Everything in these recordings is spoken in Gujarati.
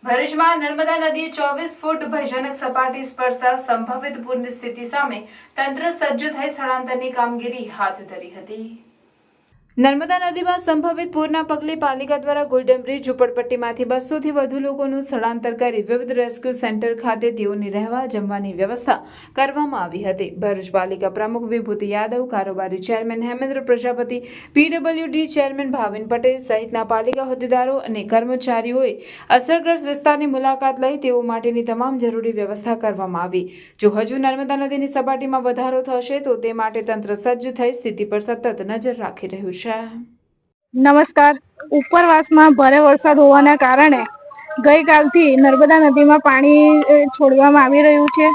ભરૂચમાં નર્મદા નદી 24 ફૂટ ભયજનક સપાટી સ્પર્શતા સંભવિત પૂરની સ્થિતિ સામે તંત્ર સજ્જ થઈ સ્થળાંતરની કામગીરી હાથ ધરી હતી। નર્મદા નદીમાં સંભવિત પૂરના પગલે પાલિકા દ્વારા ગોલ્ડન બ્રિજ ઝૂંપડપટ્ટીમાંથી 200 થી વધુ લોકોનું સ્થળાંતર કરી વિવિધ રેસ્ક્યુ સેન્ટર ખાતે તેઓની રહેવા જમવાની વ્યવસ્થા કરવામાં આવી હતી। ભરૂચ પાલિકા પ્રમુખ વિભૂતિ યાદવ, કારોબારી chairman Hemendra Prajapati, PWD chairman Bhavin Patel સહિતના પાલિકા હોદ્દેદારો અને કર્મચારીઓએ અસરગ્રસ્ત વિસ્તારની મુલાકાત લઈ તેઓ માટેની તમામ જરૂરી વ્યવસ્થા કરવામાં આવી। જો હજુ નર્મદા નદીની સપાટીમાં વધારો થશે તો તે માટે તંત્ર સજ્જ થઈ સ્થિતિ પર સતત નજર રાખી રહ્યું છે। નમસ્કાર। ઉપરવાસમાં ભારે વરસાદ હોવાના કારણે ગઈકાલથી નર્મદા નદીમાં પાણી છોડવામાં આવી રહ્યું છે।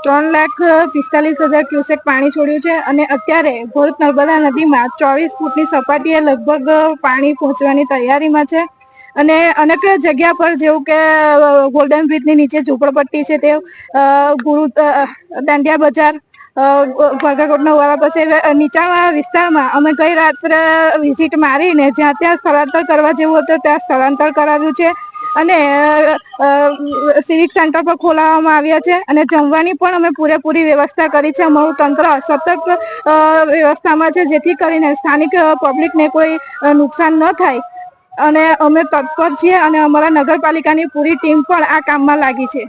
3,45,000 ક્યુસેક પાણી છોડ્યું છે અને અત્યારે ભરૂચ નર્મદા નદીમાં 24 ફૂટની સપાટીએ લગભગ પાણી પહોંચવાની તૈયારીમાં છે અને અનેક જગ્યા પર જેવું કે ગોલ્ડન બ્રિજની નીચે ઝૂંપડપટ્ટી છે, તે ગુરુ દાંડિયા બજાર, ભરગાકોટના વાળા પાસે નીચાણવાળા વિસ્તારમાં અમે ગઈ રાત્રે વિઝિટ મારીને જ્યાં ત્યાં સ્થળાંતર કરવા જેવું હતું ત્યાં સ્થળાંતર કરાવ્યું છે અને સિવિક સેન્ટર પર ખોલાવવામાં આવ્યા છે અને જમવાની પણ અમે પૂરેપૂરી વ્યવસ્થા કરી છે। અમારું તંત્ર સતત વ્યવસ્થામાં છે જેથી કરીને સ્થાનિક પબ્લિકને કોઈ નુકસાન ન થાય અને અમે તત્પર છીએ અને અમારા નગરપાલિકાની પૂરી ટીમ પણ આ કામમાં લાગી છે।